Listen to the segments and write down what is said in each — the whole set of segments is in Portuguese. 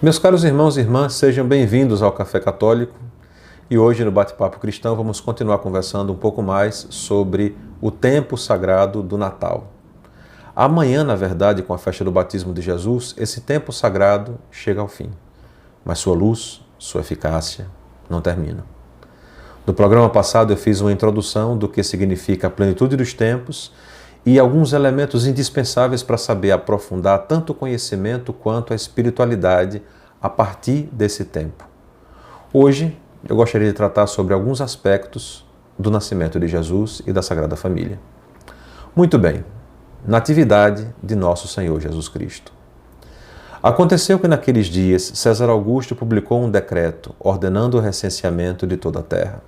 Meus caros irmãos e irmãs, sejam bem-vindos ao Café Católico e hoje no Bate-Papo Cristão vamos continuar conversando um pouco mais sobre o tempo sagrado do Natal. Amanhã, na verdade, com a festa do batismo de Jesus, esse tempo sagrado chega ao fim, mas sua luz, sua eficácia não terminam. No programa passado eu fiz uma introdução do que significa a plenitude dos tempos e alguns elementos indispensáveis para saber aprofundar tanto o conhecimento quanto a espiritualidade a partir desse tempo. Hoje eu gostaria de tratar sobre alguns aspectos do nascimento de Jesus e da Sagrada Família. Muito bem, Natividade de Nosso Senhor Jesus Cristo. Aconteceu que naqueles dias César Augusto publicou um decreto ordenando o recenseamento de toda a terra.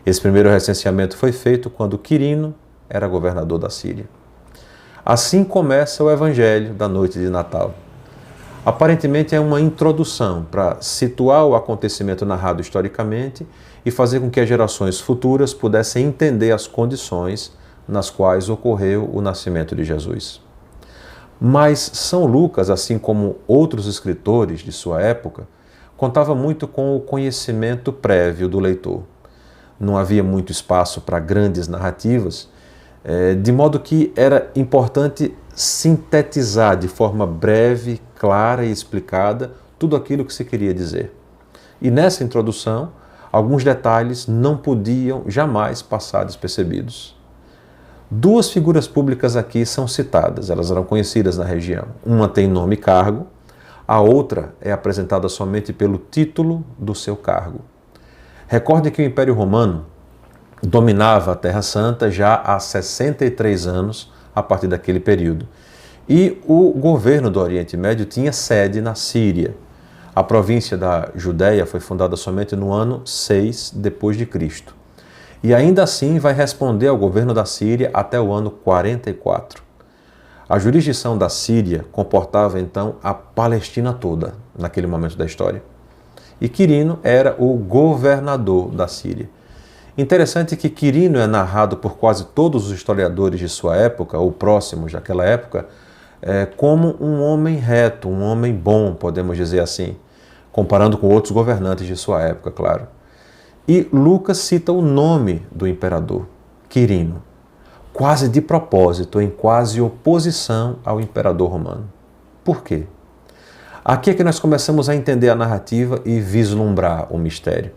Esse primeiro recenseamento foi feito quando Quirino era governador da Síria. Assim começa o Evangelho da noite de Natal. Aparentemente é uma introdução para situar o acontecimento narrado historicamente e fazer com que as gerações futuras pudessem entender as condições nas quais ocorreu o nascimento de Jesus. Mas São Lucas, assim como outros escritores de sua época, contava muito com o conhecimento prévio do leitor. Não havia muito espaço para grandes narrativas, de modo que era importante sintetizar de forma breve, clara e explicada tudo aquilo que se queria dizer. E nessa introdução, alguns detalhes não podiam jamais passar despercebidos. Duas figuras públicas aqui são citadas, elas eram conhecidas na região. Uma tem nome e cargo, a outra é apresentada somente pelo título do seu cargo. Recorde que o Império Romano dominava a Terra Santa já há 63 anos a partir daquele período. E o governo do Oriente Médio tinha sede na Síria. A província da Judéia foi fundada somente no ano 6 depois de Cristo. E ainda assim vai responder ao governo da Síria até o ano 44. A jurisdição da Síria comportava então a Palestina toda naquele momento da história. E Quirino era o governador da Síria. Interessante que Quirino é narrado por quase todos os historiadores de sua época, ou próximos daquela época, como um homem reto, um homem bom, podemos dizer assim, comparando com outros governantes de sua época, claro. E Lucas cita o nome do imperador, Quirino, quase de propósito, em quase oposição ao imperador romano. Por quê? Aqui é que nós começamos a entender a narrativa e vislumbrar o mistério.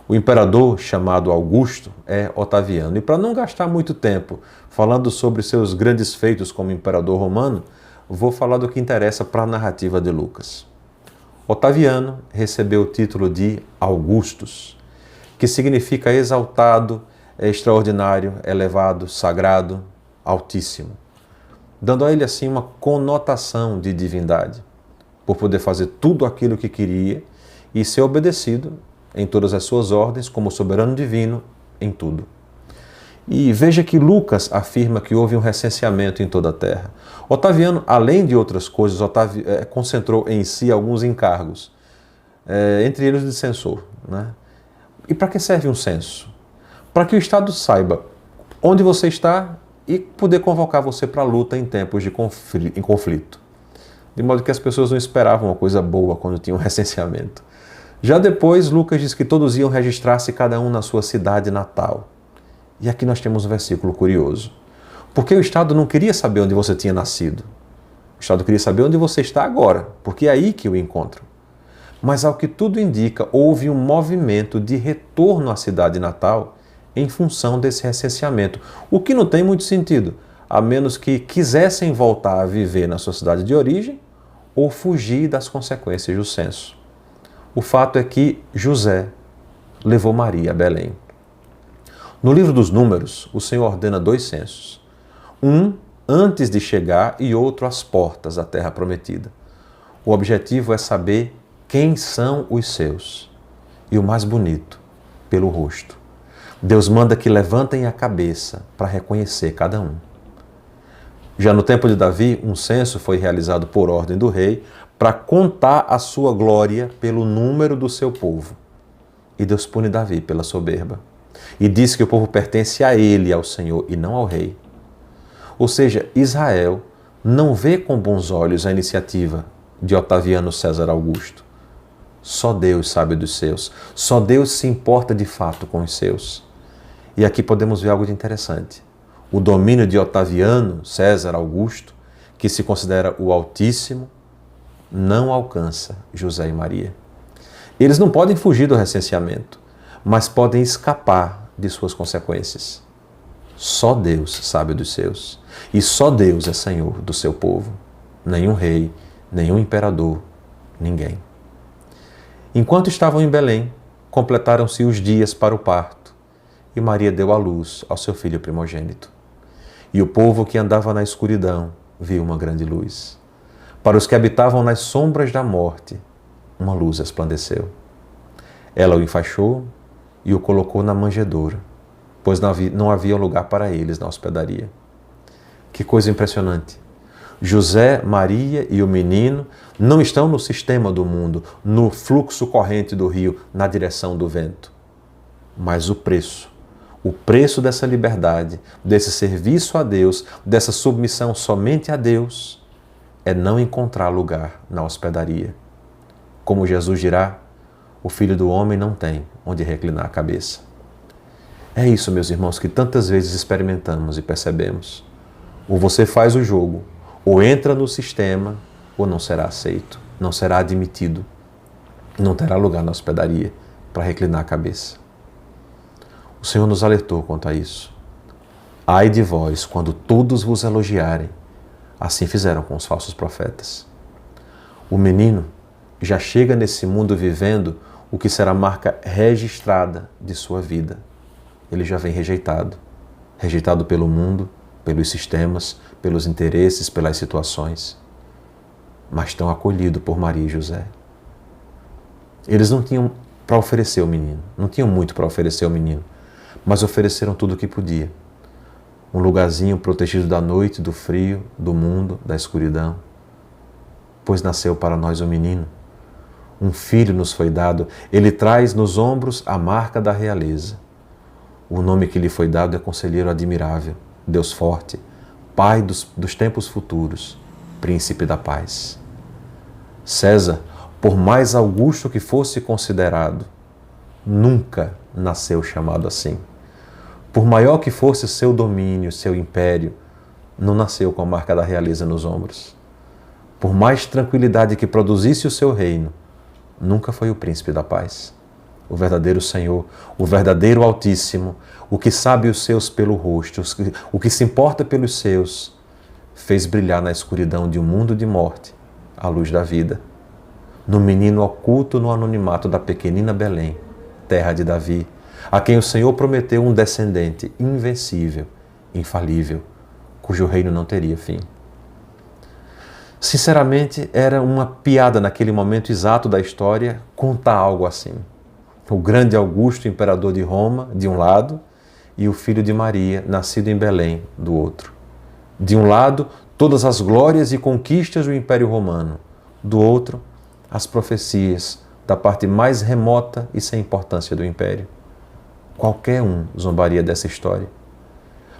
O imperador, chamado Augusto, é Otaviano. E para não gastar muito tempo falando sobre seus grandes feitos como imperador romano, vou falar do que interessa para a narrativa de Lucas. Otaviano recebeu o título de Augustus, que significa exaltado, extraordinário, elevado, sagrado, altíssimo, dando a ele assim uma conotação de divindade, por poder fazer tudo aquilo que queria e ser obedecido em todas as suas ordens como soberano divino em tudo. E veja que Lucas afirma que houve um recenseamento em toda a terra. Otaviano, além de outras coisas, concentrou em si alguns encargos, entre eles o de censor, né? E para que serve um censo? Para que o Estado saiba onde você está e poder convocar você para a luta em tempos de conflito. De modo que as pessoas não esperavam uma coisa boa quando tinham um recenseamento. Já depois, Lucas diz que todos iam registrar-se cada um na sua cidade natal. E aqui nós temos um versículo curioso. Porque o Estado não queria saber onde você tinha nascido. O Estado queria saber onde você está agora, porque é aí que o encontram. Mas ao que tudo indica, houve um movimento de retorno à cidade natal em função desse recenseamento. O que não tem muito sentido, a menos que quisessem voltar a viver na sua cidade de origem ou fugir das consequências do censo. O fato é que José levou Maria a Belém. No livro dos Números, o Senhor ordena 2 censos. Um antes de chegar e outro às portas da terra prometida. O objetivo é saber quem são os seus. E o mais bonito, pelo rosto. Deus manda que levantem a cabeça para reconhecer cada um. Já no tempo de Davi, um censo foi realizado por ordem do rei para contar a sua glória pelo número do seu povo. E Deus pune Davi pela soberba. E diz que o povo pertence a ele, ao Senhor, e não ao rei. Ou seja, Israel não vê com bons olhos a iniciativa de Otaviano César Augusto, Só Deus sabe dos seus. Só Deus se importa de fato com os seus. E aqui podemos ver algo de interessante. O domínio de Otaviano, César Augusto, que se considera o Altíssimo, não alcança José e Maria. Eles não podem fugir do recenseamento, mas podem escapar de suas consequências. Só Deus sabe dos seus. E só Deus é Senhor do seu povo. Nenhum rei, nenhum imperador, ninguém. Enquanto estavam em Belém, completaram-se os dias para o parto, e Maria deu à luz ao seu filho primogênito. E o povo que andava na escuridão viu uma grande luz. Para os que habitavam nas sombras da morte, uma luz resplandeceu. Ela o enfaixou e o colocou na manjedoura, pois não havia lugar para eles na hospedaria. Que coisa impressionante! José, Maria e o menino não estão no sistema do mundo, no fluxo corrente do rio, na direção do vento. Mas o preço dessa liberdade, desse serviço a Deus, dessa submissão somente a Deus, é não encontrar lugar na hospedaria. Como Jesus dirá, o Filho do Homem não tem onde reclinar a cabeça. É isso, meus irmãos, que tantas vezes experimentamos e percebemos. Ou você faz o jogo, ou entra no sistema, ou não será aceito, não será admitido, não terá lugar na hospedaria para reclinar a cabeça. O Senhor nos alertou quanto a isso. Ai de vós, quando todos vos elogiarem, assim fizeram com os falsos profetas. O menino já chega nesse mundo vivendo o que será marca registrada de sua vida. Ele já vem rejeitado pelo mundo, pelos sistemas, pelos interesses, pelas situações, mas tão acolhido por Maria e José. Eles não tinham para oferecer ao menino, não tinham muito para oferecer ao menino, mas ofereceram tudo o que podia. Um lugarzinho protegido da noite, do frio, do mundo, da escuridão. Pois nasceu para nós um menino, um filho nos foi dado, ele traz nos ombros a marca da realeza. O nome que lhe foi dado é Conselheiro Admirável, Deus Forte, Pai dos tempos futuros, Príncipe da Paz. César, por mais augusto que fosse considerado, nunca nasceu chamado assim. Por maior que fosse seu domínio, seu império, não nasceu com a marca da realeza nos ombros. Por mais tranquilidade que produzisse o seu reino, nunca foi o Príncipe da Paz. O verdadeiro Senhor, o verdadeiro Altíssimo, o que sabe os seus pelo rosto, o que se importa pelos seus, fez brilhar na escuridão de um mundo de morte a luz da vida. No menino oculto no anonimato da pequenina Belém, terra de Davi, a quem o Senhor prometeu um descendente invencível, infalível, cujo reino não teria fim. Sinceramente, era uma piada naquele momento exato da história contar algo assim. O grande Augusto, imperador de Roma, de um lado, e o filho de Maria, nascido em Belém, do outro. De um lado, todas as glórias e conquistas do Império Romano. Do outro, as profecias da parte mais remota e sem importância do Império. Qualquer um zombaria dessa história.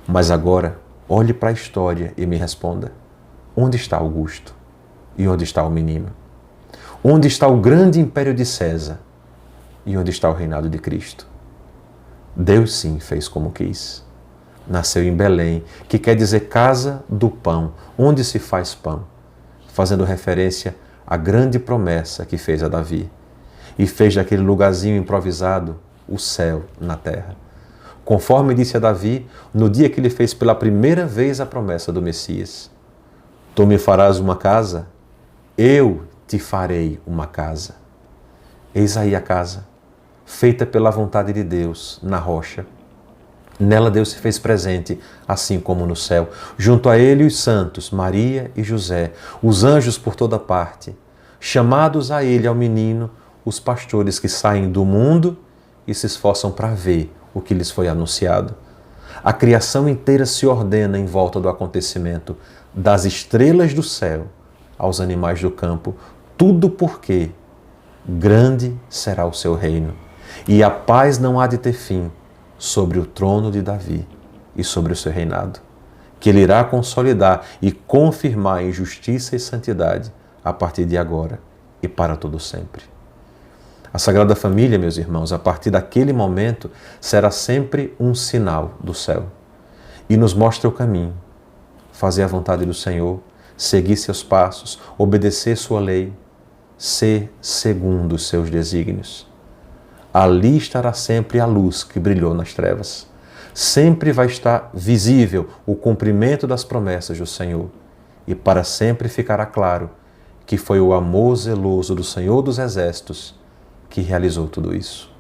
Mas agora, olhe para a história e me responda. Onde está Augusto? E onde está o menino? Onde está o grande império de César? E onde está o reinado de Cristo? Deus sim fez como quis. Nasceu em Belém, que quer dizer casa do pão, onde se faz pão, fazendo referência à grande promessa que fez a Davi. E fez daquele lugarzinho improvisado o céu na terra. Conforme disse a Davi, no dia que ele fez pela primeira vez a promessa do Messias. Tu me farás uma casa, eu te farei uma casa. Eis aí a casa, feita pela vontade de Deus, na rocha. Nela Deus se fez presente, assim como no céu. Junto a ele os santos, Maria e José, os anjos por toda parte. Chamados a ele, ao menino, os pastores que saem do mundo e se esforçam para ver o que lhes foi anunciado. A criação inteira se ordena em volta do acontecimento, das estrelas do céu aos animais do campo, tudo porque grande será o seu reino, e a paz não há de ter fim sobre o trono de Davi e sobre o seu reinado, que ele irá consolidar e confirmar em justiça e santidade a partir de agora e para todo sempre. A Sagrada Família, meus irmãos, a partir daquele momento, será sempre um sinal do céu e nos mostra o caminho. Fazer a vontade do Senhor, seguir seus passos, obedecer sua lei, ser segundo os seus desígnios. Ali estará sempre a luz que brilhou nas trevas. Sempre vai estar visível o cumprimento das promessas do Senhor. E para sempre ficará claro que foi o amor zeloso do Senhor dos Exércitos que realizou tudo isso.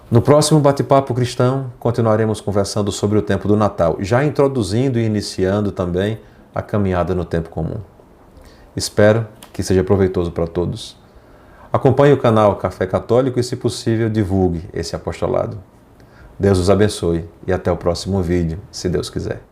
No próximo Bate-Papo Cristão, continuaremos conversando sobre o tempo do Natal, já introduzindo e iniciando também a caminhada no tempo comum. Espero que seja proveitoso para todos. Acompanhe o canal Café Católico e, se possível, divulgue esse apostolado. Deus os abençoe e até o próximo vídeo, se Deus quiser.